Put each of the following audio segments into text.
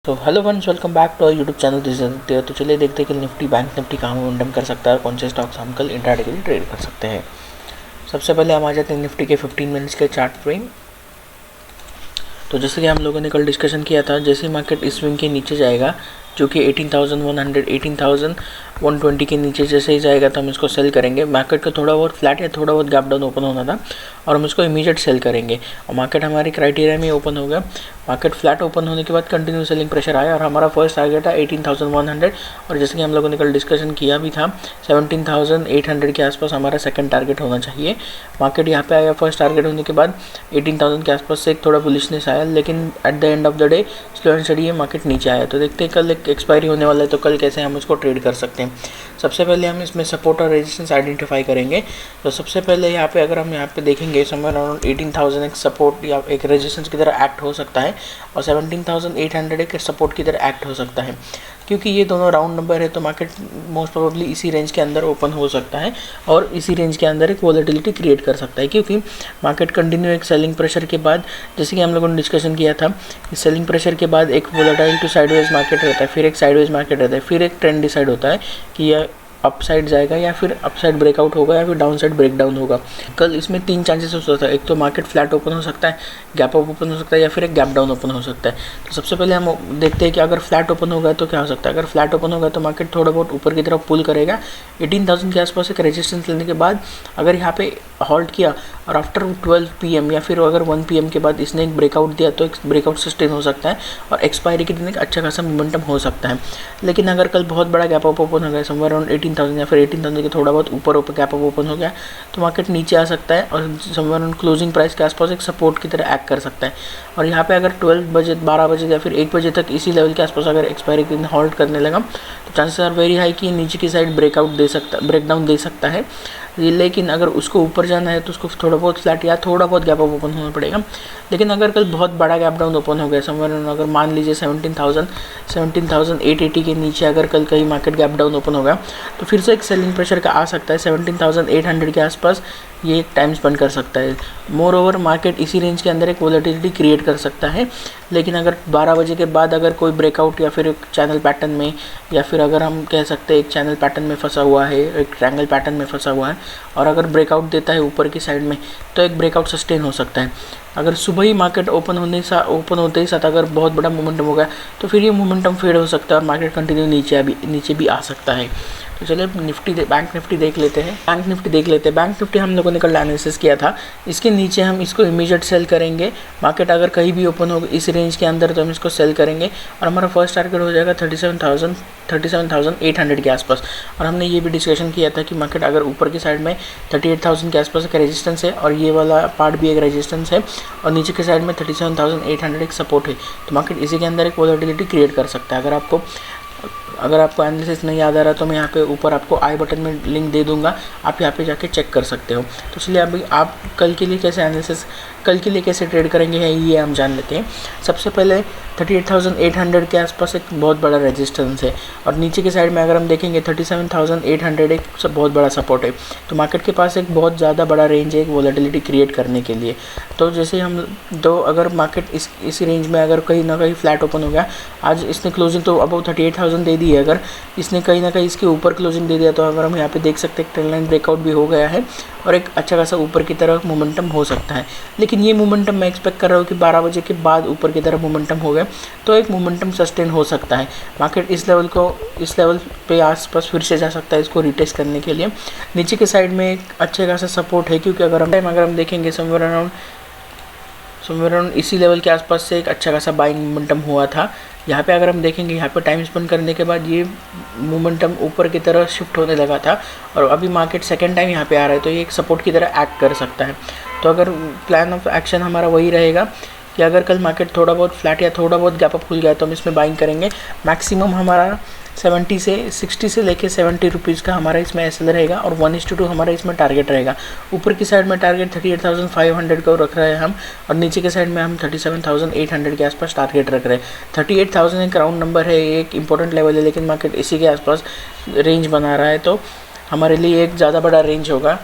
तो hello friends, welcome back to YouTube channel this is Aditya. तो चलिए देखते हैं कि निफ्टी बैंक निफ्टी कहाँ मोमेंटम कर सकता है और कौन से स्टॉक्स हम कल इंट्राडे के लिए ट्रेड कर सकते हैं। सबसे पहले हम आ जाते हैं निफ्टी के 15 मिनट्स के चार्ट फ्रेम। तो जैसे कि हम लोगों ने कल डिस्कशन किया था, जैसे मार्केट इस स्विंग के नीचे जाएगा जो कि 18,100 18,120 के नीचे जैसे ही जाएगा तो हम इसको सेल करेंगे। मार्केट का थोड़ा बहुत फ्लैट या थोड़ा बहुत गैप डाउन ओपन होना था और हम इसको इमीडिएट सेल करेंगे और मार्केट हमारे क्राइटेरिया में ओपन हो गया। मार्केट फ्लैट ओपन होने के बाद कंटिन्यू सेलिंग प्रेशर आया और हमारा फर्स्ट टारगेट था 18,100 और जैसे कि हम लोगों ने कल डिस्कशन किया भी था 17,800 के आसपास हमारा सेकंड टारगेट होना चाहिए। मार्केट यहाँ पे आया फर्स्ट टारगेट होने के बाद 18,000 के आसपास से एक थोड़ा बुलिशनेस आया, लेकिन at the end of the day slow and study market नीचे आया। तो देखते हैं कल एक एक्सपायरी होने वाला है तो कल कैसे हम इसको ट्रेड कर सकते हैं। सबसे पहले हम इसमें सपोर्ट और रेजिस्टेंस आइडेंटिफाई करेंगे। तो सबसे पहले यहाँ पे अगर हम यहाँ पे देखेंगे समवेयर अराउंड 18,000 एक सपोर्ट या एक रेजिस्टेंस की तरह एक्ट हो सकता है और 17,800 एक सपोर्ट की तरह एक्ट हो सकता है। क्योंकि ये दोनों राउंड नंबर है तो मार्केट मोस्ट प्रोबेबली इसी रेंज के अंदर ओपन हो सकता है और इसी रेंज के अंदर एक वॉलेटिलिटी क्रिएट कर सकता है। क्योंकि मार्केट कंटिन्यू एक सेलिंग प्रेशर के बाद, जैसे कि हम लोगों ने डिस्कशन किया था, कि सेलिंग प्रेशर के बाद एक वोलेटाइल टू साइडवेज मार्केट रहता है, फिर एक साइडवेज मार्केट रहता है, फिर एक ट्रेंड डिसाइड होता है कि यह अप साइड जाएगा या फिर अप साइड ब्रेकआउट होगा या फिर डाउन साइड ब्रेक डाउन होगा। कल इसमें 3 चांसेस हो सकता है। एक तो मार्केट फ्लैट ओपन हो सकता है, गैप अप ओपन हो सकता है या फिर एक गैप डाउन ओपन हो सकता है। तो सबसे पहले हम देखते हैं कि अगर फ्लैट ओपन होगा तो क्या हो सकता है। अगर फ्लैट ओपन होगा तो मार्केट थोड़ा बहुत ऊपर की तरफ पुल करेगा 18,000 के आसपास एक रेजिस्टेंस लेने के बाद। अगर यहाँ पे हॉल्ट किया और आफ्टर 12 PM या फिर अगर 1 PM के बाद इसने एक ब्रेकआउट दिया तो एक ब्रेकआउट सस्टेन हो सकता है और एक्सपायरी के दिन एक अच्छा खासा मोमेंटम हो सकता है। लेकिन अगर कल बहुत बड़ा गैप अप ओपन हो गया समवेयर अराउंड 18,000 या फिर 18,000 के थोड़ा बहुत ऊपर गैप अप ओपन हो गया तो मार्केट नीचे आ सकता है और समवेयर अराउंड क्लोजिंग प्राइस के आसपास एक सपोर्ट की तरह एक्ट कर सकता है। और यहाँ पे अगर 12 बजे 12 बजे या फिर 1 बजे तक इसी लेवल के आसपास अगर एक्सपायरी के दिन हॉल्ट करने लगा तो चांसेस आर वेरी हाई कि नीचे की साइड ब्रेकडाउन दे सकता है। लेकिन अगर उसको ऊपर जाना है तो उसको थोड़ा बहुत फ्लैट या थोड़ा बहुत गैप अप ओपन होना पड़ेगा। लेकिन अगर कल बहुत बड़ा गैप डाउन ओपन हो गया समवेयर अगर मान लीजिए 17,880 के नीचे अगर कल कहीं मार्केट गैप डाउन ओपन होगा तो फिर से एक सेलिंग प्रेशर का आ सकता है 17,800 के आसपास। ये एक टाइम स्पेंड कर सकता है। मोर ओवर मार्केट इसी रेंज के अंदर एक वोलेटिलिटी क्रिएट कर सकता है। लेकिन अगर 12 बजे के बाद अगर कोई ब्रेकआउट या फिर एक चैनल पैटर्न में या फिर अगर हम कह सकते हैं एक चैनल पैटर्न में फंसा हुआ है, एक ट्रायंगल पैटर्न में फंसा हुआ है और अगर ब्रेकआउट देता है ऊपर की साइड में तो एक ब्रेकआउट सस्टेन हो सकता है। अगर सुबह ही मार्केट ओपन होते ही साथ अगर बहुत बड़ा मोमेंटम होगा तो फिर ये मोमेंटम फेड हो सकता है और मार्केट कंटिन्यू नीचे भी आ सकता है। तो चलिए बैंक निफ्टी देख लेते हैं। बैंक निफ्टी हम लोगों ने कल एनालिसिस किया था। इसके नीचे हम इसको इमीडिएट सेल करेंगे। मार्केट अगर कहीं भी ओपन होगा इस रेंज के अंदर तो हम इसको सेल करेंगे और हमारा फर्स्ट टारगेट हो जाएगा 37,800 के आसपास। और हमने ये भी डिस्कशन किया था कि मार्केट अगर ऊपर की साइड में 38,000 के आसपास एक रेजिस्टेंस है और ये वाला पार्ट भी एक रेजिस्टेंस है और नीचे की साइड में 37,800 एक सपोर्ट है तो मार्केट इसी के अंदर एक वोलेटिलिटी क्रिएट कर सकता है। अगर आपको एनालिसिस नहीं याद आ रहा तो मैं यहाँ पे ऊपर आपको आई बटन में लिंक दे दूंगा, आप यहाँ पे जाके चेक कर सकते हो। तो चलिए अभी आप कल के लिए कैसे ट्रेड करेंगे है ये हम जान लेते हैं। सबसे पहले 38,800 के आसपास एक बहुत बड़ा रेजिस्टेंस है और नीचे की साइड में अगर हम देखेंगे 37,800 एक बहुत बड़ा सपोर्ट है। तो मार्केट के पास एक बहुत ज़्यादा बड़ा रेंज है एक वोलेटिलिटी क्रिएट करने के लिए। तो जैसे अगर मार्केट इस रेंज में अगर कहीं ना कहीं फ्लैट ओपन हो गया, आज इसने क्लोजिंग तो अबाउ 38,000 दे दी है, अगर इसने कहीं ना कहीं इसके ऊपर क्लोजिंग दे दिया तो अगर हम यहाँ पे देख सकते हैं ट्रेंड लाइन ब्रेकआउट भी हो गया है और एक अच्छा खासा ऊपर की तरफ मोमेंटम हो सकता है। लेकिन ये मोमेंटम मैं एक्सपेक्ट कर रहा हूँ कि 12 बजे के बाद ऊपर की तरफ मोमेंटम हो गया तो एक मोमेंटम सस्टेन हो सकता है। मार्केट इस लेवल पे आसपास फिर से जा सकता है इसको रिटेस्ट करने के लिए। नीचे की साइड में एक अच्छे खासा सपोर्ट है क्योंकि अगर हम देखेंगे समवेयर अराउंड इसी लेवल के आसपास से एक अच्छा खासा बाइंग मोमेंटम हुआ था। यहाँ पे अगर हम देखेंगे यहाँ पे टाइम स्पेंड करने के बाद ये मोमेंटम ऊपर की तरह शिफ्ट होने लगा था और अभी मार्केट सेकेंड टाइम यहाँ पे आ रहा है तो ये एक सपोर्ट की तरह एक्ट कर सकता है। तो अगर प्लान ऑफ एक्शन हमारा वही रहेगा कि अगर कल मार्केट थोड़ा बहुत फ्लैट या थोड़ा बहुत गैप अप खुल गया तो हम इसमें बाइंग करेंगे। मैक्सिमम हमारा 60 से लेके 70 रुपीज़ का हमारा इसमें एसएल रहेगा और 1:2 हमारा इसमें टारगेट रहेगा। ऊपर की साइड में टारगेट 38,500 को रख रहे हैं हम और नीचे की साइड में हम 37,800 के आसपास टारगेट रख रहे हैं। 38,000 एक राउंड नंबर है, एक इंपॉर्टेंट लेवल है, लेकिन मार्केट इसी के आसपास रेंज बना रहा है तो हमारे लिए एक ज़्यादा बड़ा रेंज होगा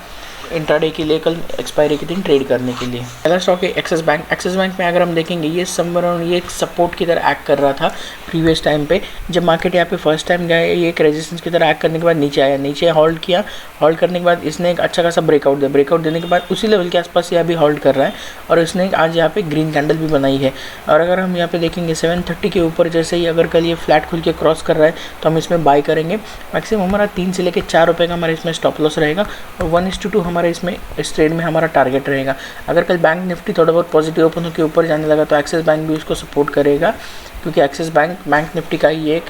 इंट्राडे के लिए, कल एक्सपायरी के दिन ट्रेड करने के लिए। पहला स्टॉक है एक्सिस बैंक। एक्सिस बैंक में अगर हम देखेंगे ये समवेयर ये एक सपोर्ट की तरह एक्ट कर रहा था प्रीवियस टाइम पे। जब मार्केट यहाँ पे फर्स्ट टाइम गया ये एक रेजिस्टेंस की तरह एक्ट करने के बाद नीचे आया, नीचे होल्ड किया, होल्ड करने के बाद इसने एक अच्छा खासा ब्रेकआउट दिया, ब्रेकआउट देने के बाद उसी लेवल के आसपास यहाँ भी होल्ड कर रहा है और इसने आज यहाँ पे ग्रीन कैंडल भी बनाई है। और अगर हम यहाँ पे देखेंगे 730 के ऊपर जैसे ही अगर कल ये फ्लैट खुल के क्रॉस कर रहा है तो हम इसमें बाय करेंगे। मैक्सिमम हमारा 3 से लेकर 4 रुपये का हमारा इसमें स्टॉप लॉस रहेगा और 1:2 हमारा इसमें इस ट्रेड में हमारा टारगेट रहेगा। अगर कल बैंक निफ्टी थोड़ा बहुत पॉजिटिव ओपन होकर ऊपर जाने लगा तो एक्सिस बैंक भी उसको सपोर्ट करेगा, क्योंकि एक्सिस बैंक निफ्टी का ही एक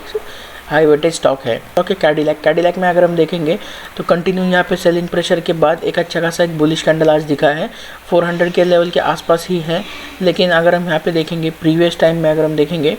हाई वेटेज स्टॉक है। ओके, कैडिलैक में अगर हम देखेंगे तो कंटिन्यू यहाँ पे सेलिंग प्रेशर के बाद एक अच्छा खासा एक बुलिश कैंडल आज दिखा है, 400 के लेवल के आसपास ही है। लेकिन अगर हम यहाँ पे देखेंगे प्रीवियस टाइम में अगर हम देखेंगे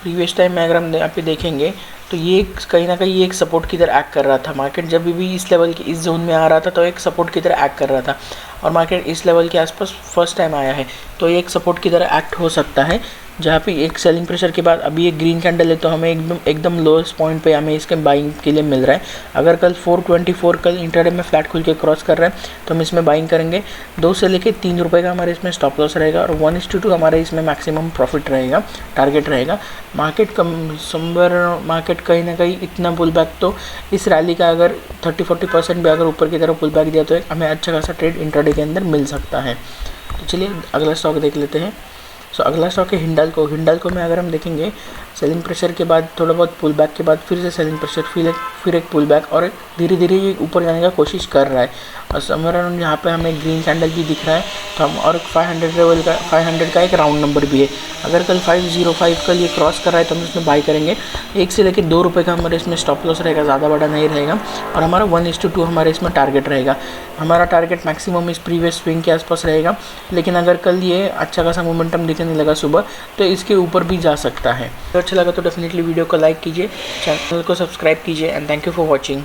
यहाँ पे देखेंगे तो ये कहीं ना कहीं एक सपोर्ट की तरह एक्ट कर रहा था। मार्केट जब भी इस लेवल के इस जोन में आ रहा था तो एक सपोर्ट की तरह एक्ट कर रहा था और मार्केट इस लेवल के आसपास फर्स्ट टाइम आया है तो ये एक सपोर्ट की तरह एक्ट हो सकता है, जहाँ पे एक सेलिंग प्रेशर के बाद अभी एक ग्रीन कैंडल है तो हमें एकदम लोएस्ट पॉइंट पे हमें इसके बाइंग के लिए मिल रहा है। अगर कल 424 कल इंट्राडे में फ्लैट खुल के क्रॉस कर रहा है तो हम इसमें बाइंग करेंगे। 2 से लेके 3 रुपये का हमारे इसमें स्टॉप लॉस रहेगा और 1:2 हमारे इसमें मैक्सिमम प्रॉफिट रहेगा, टारगेट रहेगा। मार्केट कहीं ना कहीं इतना पुल बैक तो इस रैली का अगर 30-40% भी अगर ऊपर की तरफ पुल बैक दिया तो हमें अच्छा खासा ट्रेड इंट्राडे के अंदर मिल सकता है। तो चलिए अगला स्टॉक देख लेते हैं। अगला स्टॉक है हिंडाल्को में अगर हम देखेंगे सेलिंग प्रेशर के बाद थोड़ा बहुत पुल बैक के बाद फिर से सेलिंग प्रेशर, फिर एक पुल बैक और धीरे धीरे ये ऊपर जाने का कोशिश कर रहा है और समवेयर अराउंड यहाँ पे हमें ग्रीन कैंडल भी दिख रहा है तो हम और 500 का एक राउंड नंबर भी है। अगर कल 505 कल ये क्रॉस कर रहा है तो हम इसमें बाई करेंगे। 1 से लेकर 2 रुपये का हमारे इसमें स्टॉप लॉस रहेगा, ज़्यादा बड़ा नहीं रहेगा और हमारा 1:2 हमारे इसमें टारगेट रहेगा। हमारा टारगेट मैक्सिमम इस प्रीवियस स्विंग के आसपास रहेगा, लेकिन अगर कल ये अच्छा खासा मोमेंटम दिखने लगा सुबह तो इसके ऊपर भी जा सकता है। तो अच्छा लगा तो डेफिनेटली वीडियो को लाइक कीजिए, चैनल को सब्सक्राइब कीजिए and thank you for watching.